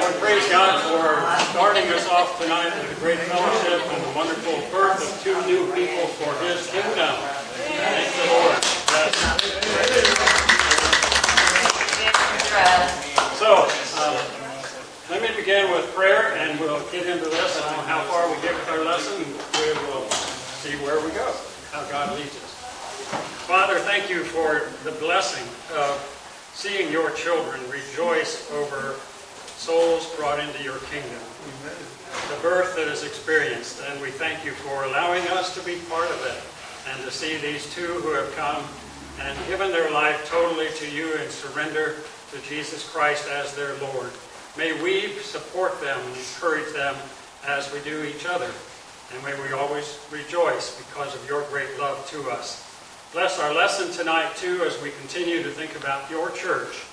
we praise God for starting us off tonight with a great fellowship and the wonderful birth of two new people for His kingdom. Thank the Lord. So, let me begin with prayer, and we'll get into this. I don't know how far we get with our lesson. We will see where we go, how God leads us. Father, thank you for the blessing of seeing your children rejoice over souls brought into your kingdom. The birth that is experienced, and we thank you for allowing us to be part of it and to see these two who have come and given their life totally to you and surrender to Jesus Christ as their Lord. May we support them and encourage them as we do each other, and may we always rejoice because of your great love to us. Bless our lesson tonight, too, as we continue to think about your church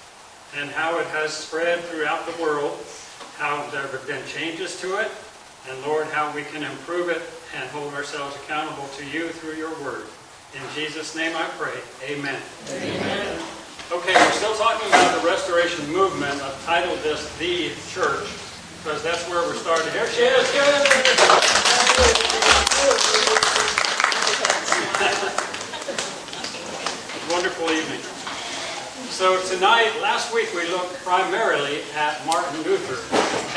and how it has spread throughout the world, how there have been changes to it, and Lord, how we can improve it and hold ourselves accountable to you through your word. In Jesus' name I pray, amen. Amen. Okay, we're still talking about the Restoration Movement. I've titled this The Church, because that's where we're starting. Here she is! Wonderful evening. So tonight, last week we looked primarily at Martin Luther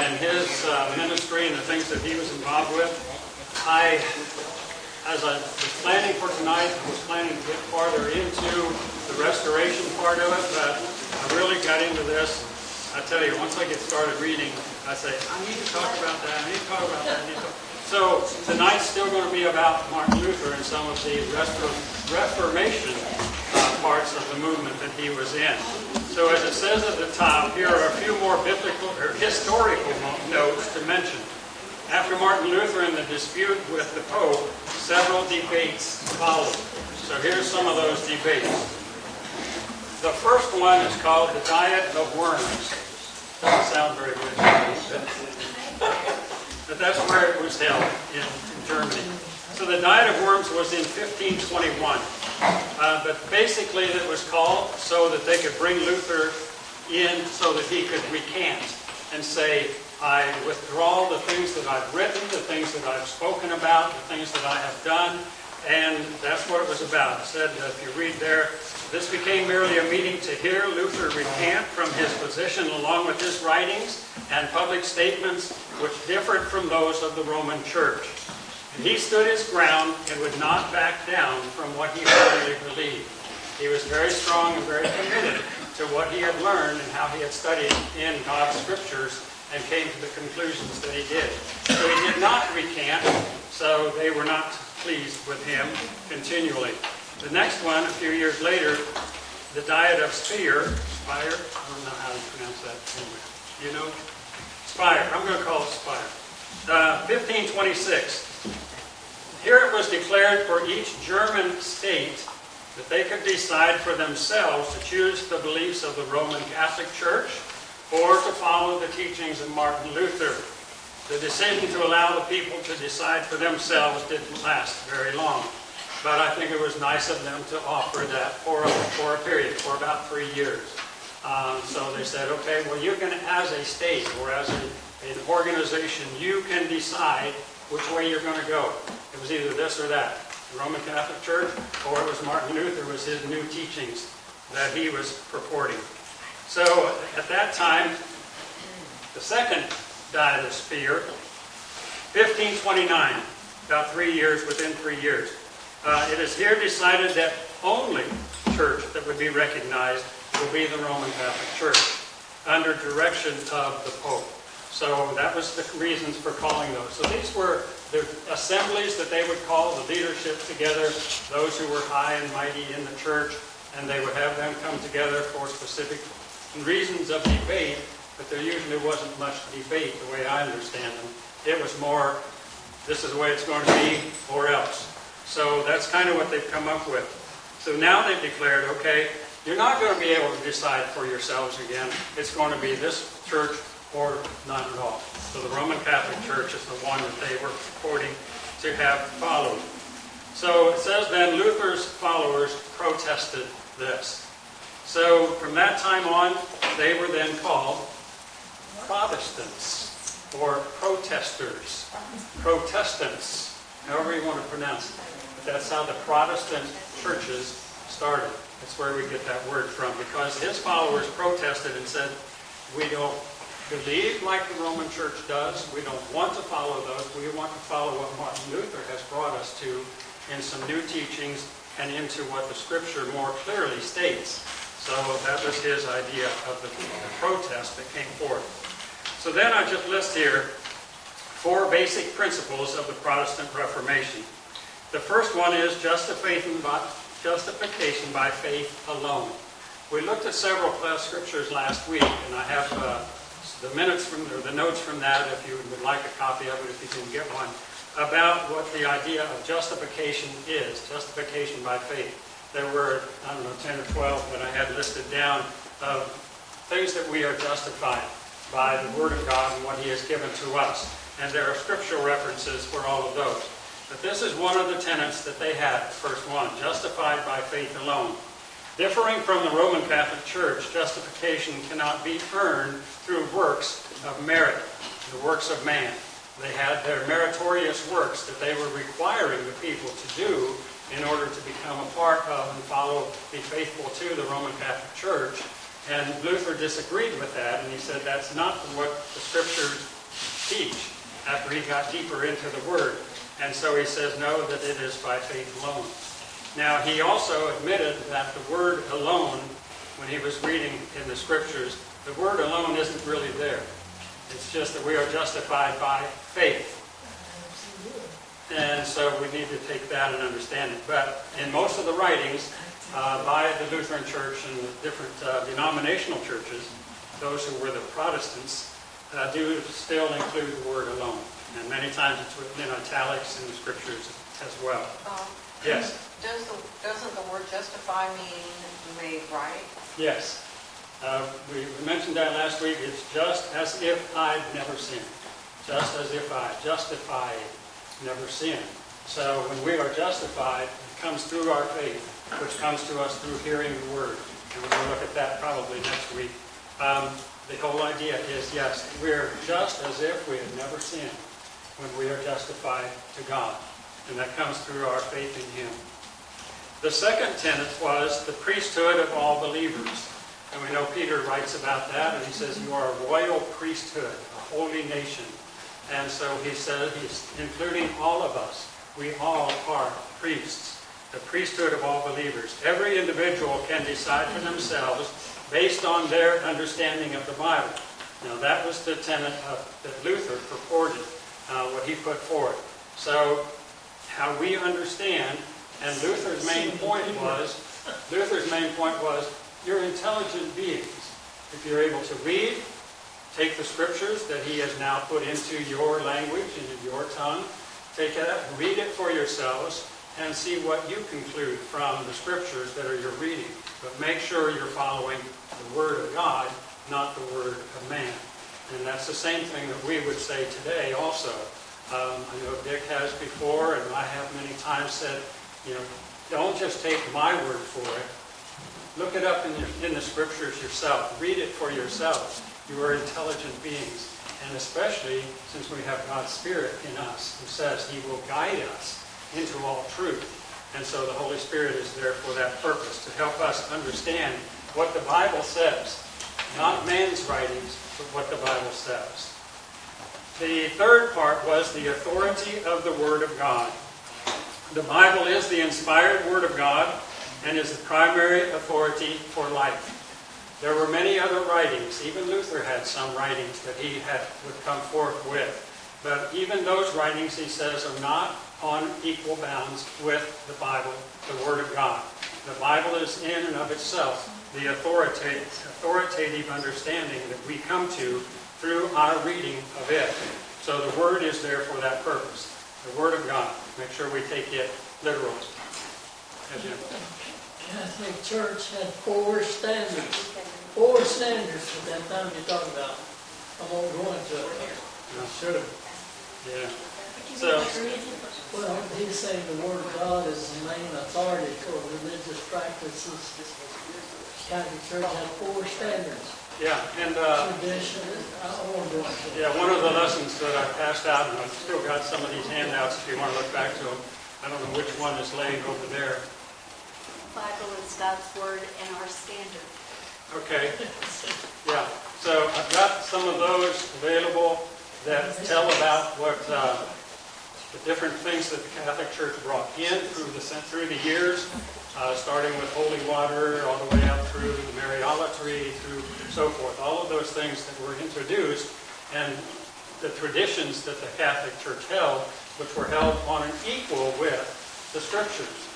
and his ministry and the things that he was involved with. As I was planning for tonight, I was planning to get farther into the restoration part of it, but I really got into this. I tell you, once I get started reading, I say, I need to talk about that, I need to talk about that, I need to talk. So tonight's still going to be about Martin Luther and some of the Reformation parts of the movement that he was in. So as it says at the top, here are a few more biblical or historical notes to mention. After Martin Luther and the dispute with the Pope, several debates followed. So here's some of those debates. The first one is called the Diet of Worms. Doesn't sound very good to me, but that's where it was held in Germany. So the Diet of Worms was in 1521. But basically it was called so that they could bring Luther in so that he could recant and say, I withdraw the things that I've written, the things that I've spoken about, the things that I have done, and that's what it was about. It said, if you read there, this became merely a meeting to hear Luther recant from his position along with his writings and public statements which differed from those of the Roman Church. And he stood his ground and would not back down from what he firmly believed. He was very strong and very committed to what he had learned and how he had studied in God's scriptures and came to the conclusions that he did. So he did not recant, so they were not pleased with him continually. The next one, a few years later, the Diet of Speyer, I don't know how to pronounce that anyway. You know? Speyer, I'm going to call it Speyer. 1526. Here it was declared for each German state that they could decide for themselves to choose the beliefs of the Roman Catholic Church or to follow the teachings of Martin Luther. The decision to allow the people to decide for themselves didn't last very long, but I think it was nice of them to offer that for a period, for about 3 years. So they said, okay, well you can, as a state or as an organization, you can decide which way you're going to go. It was either this or that, the Roman Catholic Church, or it was Martin Luther, was his new teachings that he was purporting. So at that time, the second Diet of Speyer, 1529, about 3 years, within 3 years. It is here decided that only church that would be recognized will be the Roman Catholic Church, under direction of the Pope. So that was the reasons for calling those. So these were the assemblies that they would call, the leadership together, those who were high and mighty in the church, and they would have them come together for specific reasons of debate, but there usually wasn't much debate the way I understand them. It was more, this is the way it's going to be, or else. So that's kind of what they've come up with. So now they've declared, okay, you're not going to be able to decide for yourselves again. It's going to be this church or none at all. So the Roman Catholic Church is the one that they were purporting to have followed. So it says then Luther's followers protested this. So from that time on, they were then called Fathers Protestants or protesters. Protestants, however you want to pronounce it. But that's how the Protestant churches started. That's where we get that word from, because his followers protested and said, we don't believe like the Roman Church does. We don't want to follow those. We want to follow what Martin Luther has brought us to in some new teachings and into what the Scripture more clearly states. So that was his idea of the protest that came forth. So then I just list here 4 basic principles of the Protestant Reformation. The first one is justification by faith alone. We looked at several scriptures last week, and I have the minutes from, or the notes from that, if you would like a copy of it, if you didn't get one, about what the idea of justification is, justification by faith. There were, 10 or 12 that I had listed down of things that we are justified by the Word of God and what He has given to us. And there are scriptural references for all of those. But this is one of the tenets that they had, the first one, justified by faith alone. Differing from the Roman Catholic Church, justification cannot be earned through works of merit, the works of man. They had their meritorious works that they were requiring the people to do in order to become a part of and be faithful to the Roman Catholic Church. And Luther disagreed with that, and he said that's not what the Scriptures teach after he got deeper into the Word. And so he says, no, that it is by faith alone. Now, he also admitted that the word alone, when he was reading in the Scriptures, the word alone isn't really there. It's just that we are justified by faith. And so we need to take that and understand it. But in most of the writings by the Lutheran Church and the different denominational churches, those who were the Protestants, do still include the word alone. And many times it's written in italics in the Scriptures as well. Yes? Doesn't the word justify mean made right? Yes. We mentioned that last week. It's just as if I'd never sinned. Just as if I justified, never sinned. So when we are justified, it comes through our faith, which comes to us through hearing the Word. And we're going to look at that probably next week. The whole idea is, yes, we're just as if we had never sinned when we are justified to God. And that comes through our faith in Him. The second tenet was the priesthood of all believers. And we know Peter writes about that, and he says, you are a royal priesthood, a holy nation. And so he says, he's including all of us. We all are priests, the priesthood of all believers. Every individual can decide for themselves based on their understanding of the Bible. Now that was the tenet that Luther purported, what he put forward. So how we understand, and Luther's main point was, you're intelligent beings. If you're able to read, take the Scriptures that he has now put into your language and in your tongue, take it up, read it for yourselves, and see what you conclude from the Scriptures that are your reading. But make sure you're following the Word of God, not the Word of man. And that's the same thing that we would say today also. I know Dick has before, and I have many times said, don't just take my word for it. Look it up in the Scriptures yourself. Read it for yourself. You are intelligent beings. And especially since we have God's Spirit in us, who says He will guide us into all truth. And so the Holy Spirit is there for that purpose, to help us understand what the Bible says. Not man's writings, but what the Bible says. The third part was the authority of the Word of God. The Bible is the inspired Word of God and is the primary authority for life. There were many other writings. Even Luther had some writings that he would come forth with. But even those writings, he says, are not on equal bounds with the Bible, the Word of God. The Bible is in and of itself the authoritative understanding that we come to through our reading of it. So the Word is there for that purpose. The Word of God. Make sure we take it literally. The Catholic Church had 4 standards. 4 standards at that time you're talking about. I won't go into it. I should have. Yeah. So, well, he's saying the Word of God is the main authority for religious practices. The Catholic Church had 4 standards. yeah, and Tradition. I won't go into Yeah, one of the lessons that I passed out, and I've still got some of these handouts if you want to look back to them. I don't know which one is laying over there. Bible is God's word and our standard. Okay, yeah. So I've got some of those available that tell about what the different things that the Catholic Church brought in through the years, starting with holy water all the way up through the Mariolatry, through so forth. All of those things that were introduced and the traditions that the Catholic Church held, which were held on an equal with the Scriptures.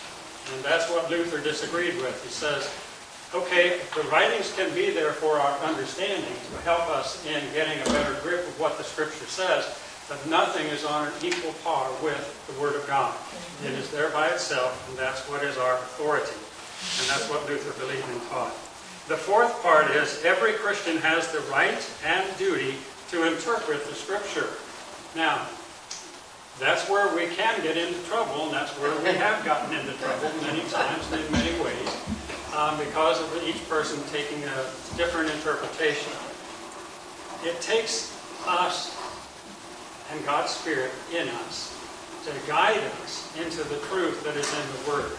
And that's what Luther disagreed with. He says, okay, the writings can be there for our understanding to help us in getting a better grip of what the Scripture says, but nothing is on an equal par with the Word of God. It is there by itself, and that's what is our authority. And that's what Luther believed and taught. The fourth part is every Christian has the right and duty to interpret the Scripture. Now, that's where we can get into trouble, and that's where we have gotten into trouble many times and in many ways, because of each person taking a different interpretation. It takes us and God's Spirit in us to guide us into the truth that is in the Word.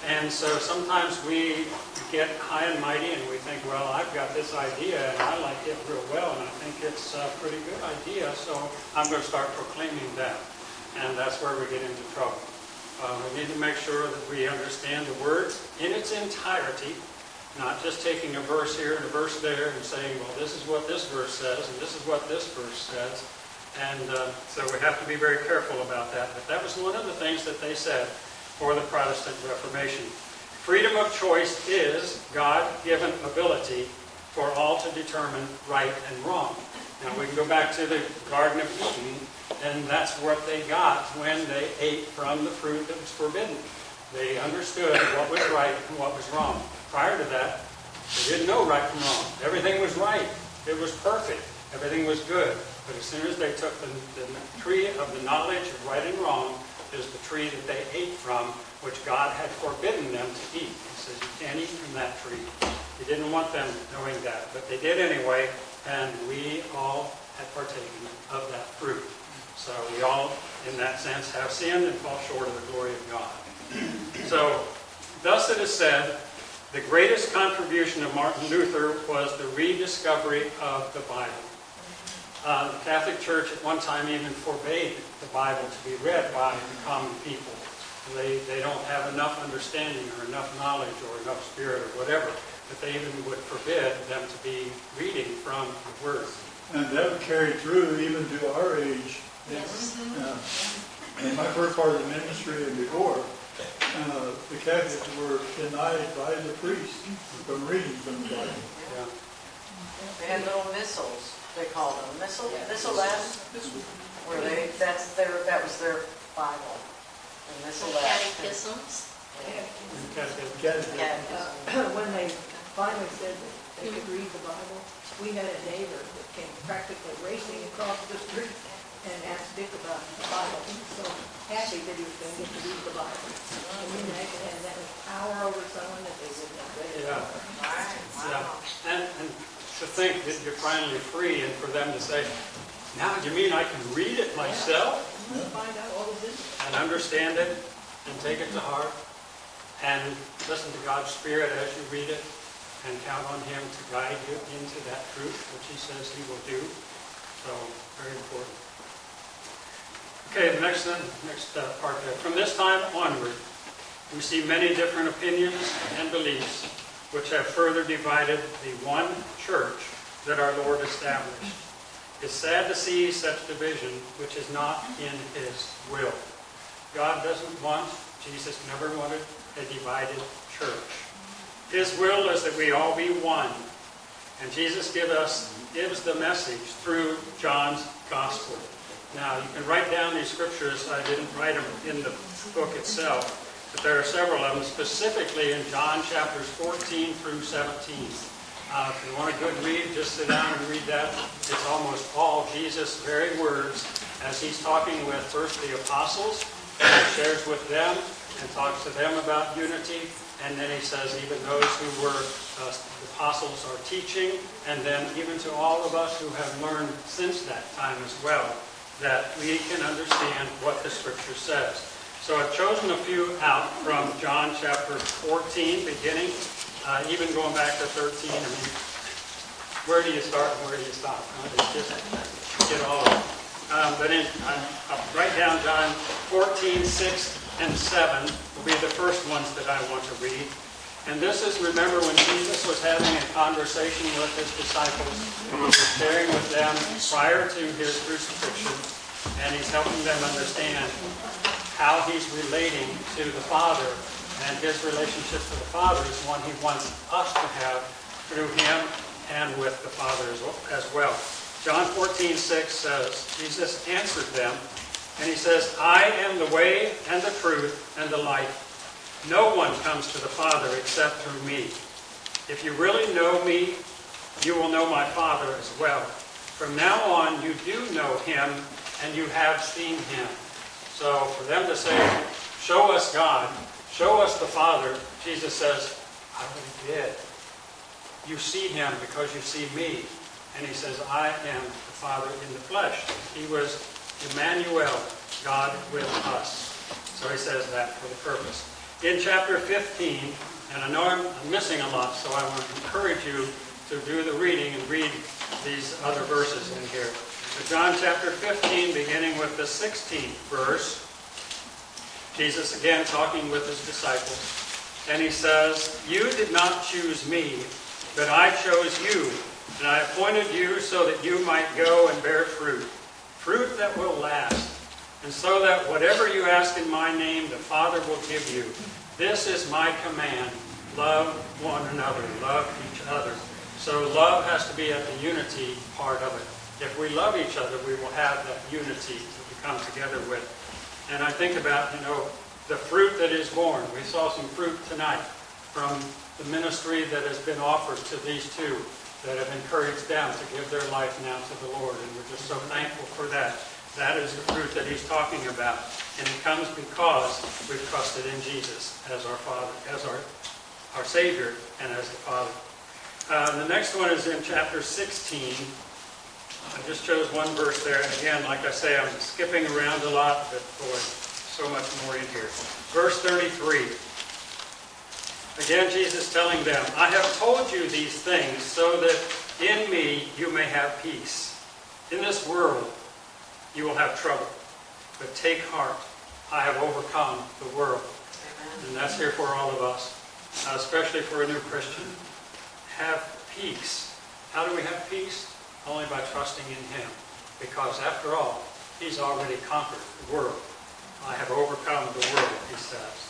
And so sometimes we get high and mighty and we think, well, I've got this idea and I like it real well and I think it's a pretty good idea, so I'm going to start proclaiming that. And that's where we get into trouble. We need to make sure that we understand the Word in its entirety, not just taking a verse here and a verse there and saying, well, this is what this verse says and this is what this verse says. And so we have to be very careful about that. But that was one of the things that they said for the Protestant Reformation. Freedom of choice is God-given ability for all to determine right and wrong. Now we can go back to the Garden of Eden, and that's what they got when they ate from the fruit that was forbidden. They understood what was right and what was wrong. Prior to that, they didn't know right from wrong. Everything was right. It was perfect. Everything was good. But as soon as they took the tree of the knowledge of right and wrong, is the tree that they ate from, which God had forbidden them to eat. He says, you can't eat from that tree. He didn't want them knowing that, but they did anyway, and we all had partaken of that fruit. So we all, in that sense, have sinned and fall short of the glory of God. So, thus it is said, the greatest contribution of Martin Luther was the rediscovery of the Bible. The Catholic Church at one time even forbade the Bible to be read by the common people. They don't have enough understanding or enough knowledge or enough spirit or whatever, that they even would forbid them to be reading from the Word. And that would carry through even to our age. Yes. In my first part of the ministry and before, the Catholics were denied by the priest from reading from the Bible. Yeah. They had little missals, they called them, missalette, where that was their Bible. The missalette. Catechisms. Catechism. When they finally said that they could read the Bible, we had a neighbor that came practically racing across the street and asked Dick about the Bible. He was so happy that he was going to get to read the Bible. And you imagine, and that was power over someone that they wouldn't have read it. Yeah. Wow. Yeah. And to think that you're finally free, and for them to say, now do you mean I can read it myself You find out all of this. and understand it and take it to heart and listen to God's Spirit as you read it and count on Him to guide you into that truth, which He says He will do. So, very important. Okay, the next part there. From this time onward, we see many different opinions and beliefs which have further divided the one church that our Lord established. It's sad to see such division, which is not in His will. God doesn't want, Jesus never wanted a divided church. His will is that we all be one. And Jesus gives the message through John's Gospel. Now, you can write down these scriptures. I didn't write them in the book itself. But there are several of them, specifically in John chapters 14 through 17. If you want a good read, just sit down and read that. It's almost all Jesus' very words as He's talking with first the apostles, and he shares with them and talks to them about unity. And then he says even those who were apostles are teaching, and then even to all of us who have learned since that time as well, that we can understand what the Scripture says. So I've chosen a few out from John chapter 14, beginning, even going back to 13. I mean, where do you start and where do you stop? It's just get all of it. But I'll write down John 14, 6, and 7 will be the first ones that I want to read. And this is, remember, when Jesus was having a conversation with his disciples, and he was sharing with them prior to his crucifixion, and he's helping them understand how he's relating to the Father, and his relationship to the Father is one he wants us to have through him and with the Father as well. John 14, 6 says, Jesus answered them, and he says, I am the way and the truth and the life. No one comes to the Father except through me. If you really know me, you will know my Father as well. From now on, you do know him, and you have seen him. So for them to say, show us God, show us the Father, Jesus says, I already did. You see him because you see me. And he says, I am the Father in the flesh. He was Emmanuel, God with us. So he says that for the purpose. In chapter 15, and I know I'm missing a lot, so I want to encourage you to do the reading and read these other verses in here. So John chapter 15, beginning with the 16th verse, Jesus again talking with his disciples, and he says, you did not choose me, but I chose you, and I appointed you so that you might go and bear fruit, fruit that will last, and so that whatever you ask in my name, the Father will give you. This is my command. Love one another. Love each other. So love has to be at the unity part of it. If we love each other, we will have that unity that we come together with. And I think about, the fruit that is born. We saw some fruit tonight from the ministry that has been offered to these two that have encouraged them to give their life now to the Lord. And we're just so thankful for that. That is the fruit that he's talking about. And it comes because we've trusted in Jesus as our Father, as our Savior, and as the Father. The next one is in chapter 16. I just chose one verse there. And again, like I say, I'm skipping around a lot, but boy, so much more in here. Verse 33. Again, Jesus telling them, I have told you these things so that in me you may have peace. In this world you will have trouble, but take heart. I have overcome the world. Amen. And that's here for all of us, especially for a new Christian. Have peace. How do we have peace? Only by trusting in him. Because after all, he's already conquered the world. I have overcome the world, he says.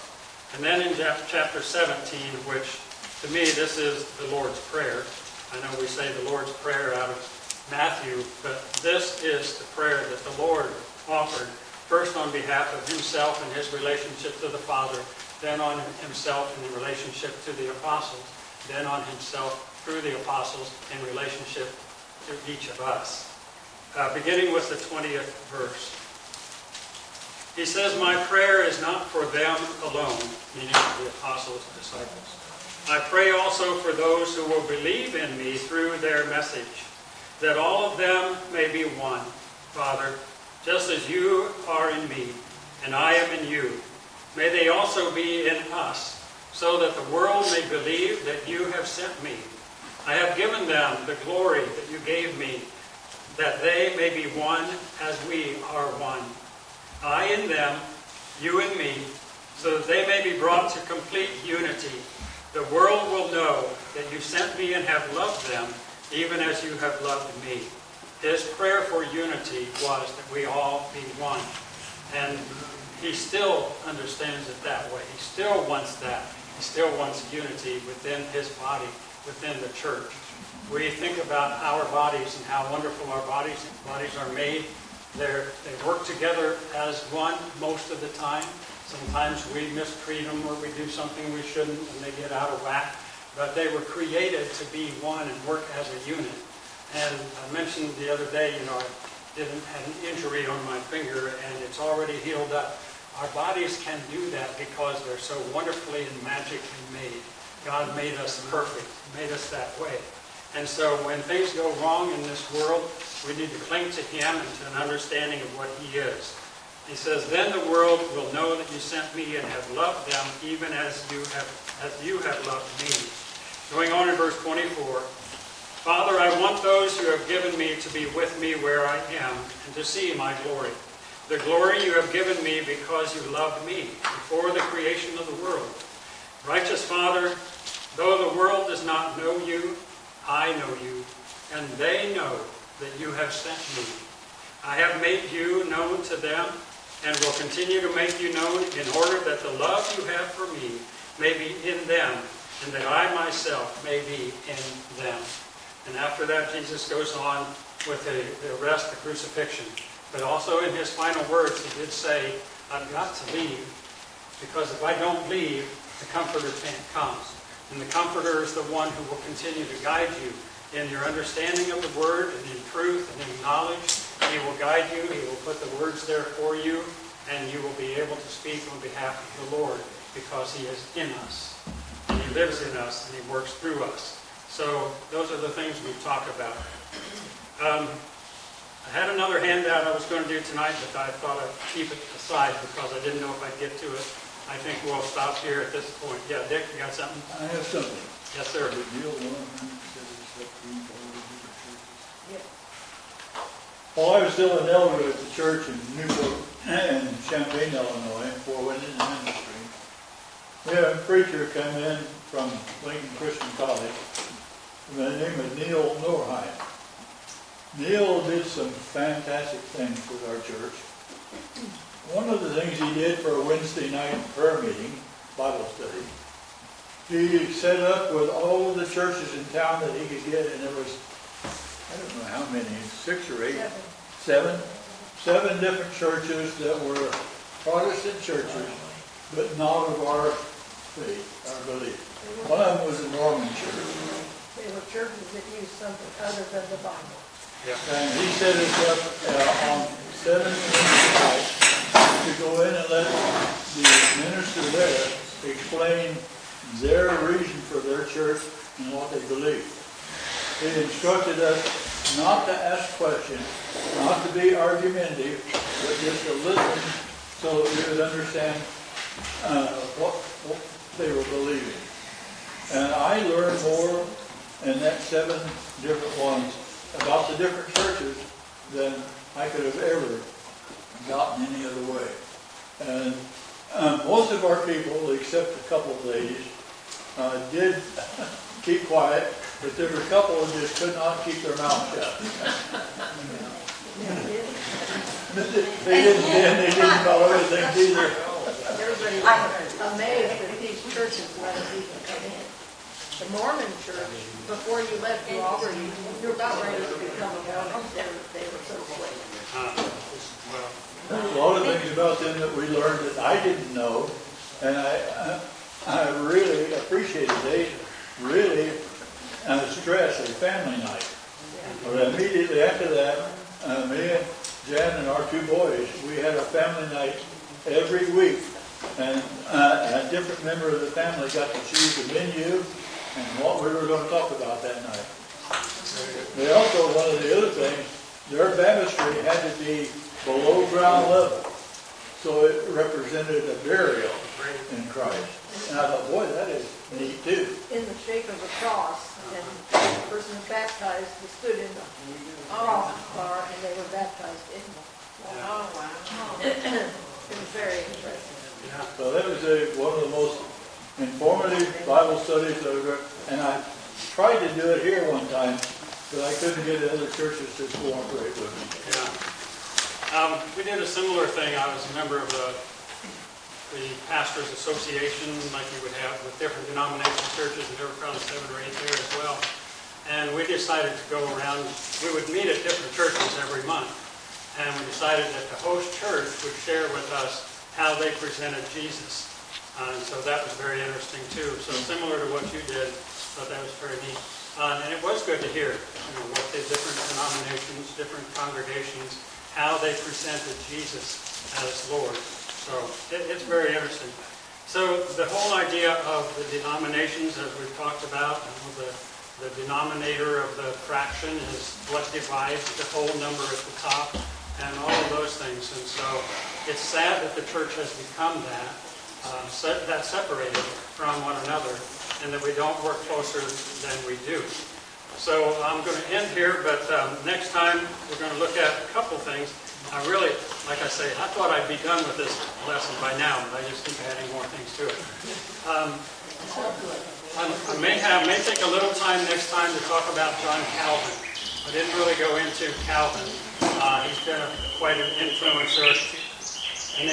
And then in chapter 17, which to me this is the Lord's Prayer. I know we say the Lord's Prayer out of Matthew, but this is the prayer that the Lord offered, first on behalf of himself and his relationship to the Father, then on himself in the relationship to the apostles, then on himself through the apostles in relationship to each of us. Beginning with the 20th verse. He says, my prayer is not for them alone, meaning the apostles and disciples. I pray also for those who will believe in me through their message, that all of them may be one, Father, just as you are in me, and I am in you. May they also be in us, so that the world may believe that you have sent me. I have given them the glory that you gave me, that they may be one as we are one. I in them, you in me, so that they may be brought to complete unity. The world will know that you sent me and have loved them, even as you have loved me. His prayer for unity was that we all be one. And he still understands it that way. He still wants that. He still wants unity within his body, within the church. We think about our bodies and how wonderful our bodies are made. They work together as one most of the time. Sometimes we mistreat them or we do something we shouldn't and they get out of whack. But they were created to be one and work as a unit. And I mentioned the other day, I had an injury on my finger and it's already healed up. Our bodies can do that because they're so wonderfully and magically made. God made us perfect, made us that way. And so when things go wrong in this world, we need to cling to Him and to an understanding of what He is. He says, then the world will know that you sent me and have loved them even as you have loved me. Going on in verse 24, Father, I want those who have given me to be with me where I am and to see my glory. The glory you have given me because you loved me before the creation of the world. Righteous Father, though the world does not know you, I know you, and they know that you have sent me. I have made you known to them and will continue to make you known in order that the love you have for me may be in them and that I myself may be in them. And after that, Jesus goes on with the arrest, the crucifixion. But also in his final words, he did say, I've got to leave, because if I don't leave, the Comforter can't come. And the Comforter is the one who will continue to guide you in your understanding of the Word and in truth and in knowledge. He will guide you. He will put the words there for you, and you will be able to speak on behalf of the Lord because He is in us, and He lives in us, and He works through us. So those are the things we talk about. I had another handout I was going to do tonight, but I thought I'd keep it aside because I didn't know if I'd get to it. I think we'll stop here at this point. Yeah, Dick, you got something? I have something. Yes, sir. The deal 177 Yeah. While I was still an elder at the church in Newport and Champaign, Illinois, for went in the ministry, we had a preacher come in from Lincoln Christian College by the name of Neil Norheim. Neil did some fantastic things with our church. One of the things he did for a Wednesday night prayer meeting, Bible study, he set up with all of the churches in town that he could get, and there was, I don't know how many, 6 or 8, seven different churches that were Protestant churches, but not of our faith, our belief. One of them was a Norman church. They were churches that used something other than the Bible. And he set us up on 7 Wednesday nights to go in and let the minister there explain their reason for their church and what they believe. He instructed us not to ask questions, not to be argumentative, but just to listen so that we would understand what they were believing. And I learned more in that 7 different ones about the different churches than I could have ever gotten any other way. And most of our people, except a couple of ladies, did keep quiet, but there were a couple who just could not keep their mouth shut. They didn't about other things either. Everybody was amazed that these churches let us even come in. The Mormon church, before you left to Auburn, you were about ready to become a Mormon. They were so sweet. There's a lot of things about them that we learned that I didn't know, and I really appreciated. They really stressed a family night. But immediately after that, me and Jan and our 2 boys, we had a family night every week, and a different member of the family got to choose the menu and what we were going to talk about that night. They also, one of the other things, their baptistry had to be below ground level, so it represented a burial in Christ. And I thought, boy, that is neat too. In the shape of a cross, and the person who baptized was stood in the cross bar, and they were baptized in the Oh, wow. It was very interesting. So that was one of the most informative Bible studies I've ever, and I tried to do it here one time, but I couldn't get the other churches to cooperate with me. Yeah. We did a similar thing. I was a member of the Pastors Association, like you would have with different denominational churches, and there were probably 7 or 8 there as well. And we decided to go around, we would meet at different churches every month. And we decided that the host church would share with us how they presented Jesus. And so that was very interesting too. So similar to what you did, thought that was very neat. And it was good to hear, what the different denominations, different congregations, how they presented Jesus as Lord. So it's very interesting. So the whole idea of the denominations, as we've talked about, the denominator of the fraction is what divides the whole number at the top, and all of those things. And so it's sad that the church has become that, that separated from one another, and that we don't work closer than we do. So I'm going to end here, but next time we're going to look at a couple things. I really, like I say, I thought I'd be done with this lesson by now, but I just keep adding more things to it. I may take a little time next time to talk about John Calvin. I didn't really go into Calvin. He's been quite an influencer in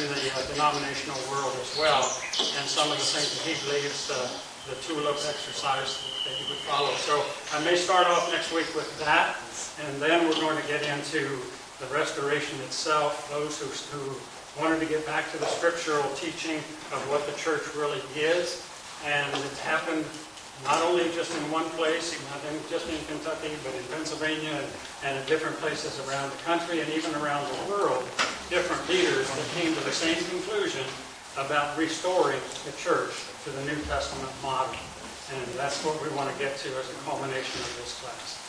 the denominational world as well, and some of the things that he believes, the tulip exercise that he would follow. So I may start off next week with that, and then we're going to get into the restoration itself, those who wanted to get back to the scriptural teaching of what the church really is. And it's happened not only just in one place, not just in Kentucky, but in Pennsylvania and in different places around the country and even around the world, different leaders that came to the same conclusion about restoring the church to the New Testament model. And that's what we want to get to as a culmination of this class.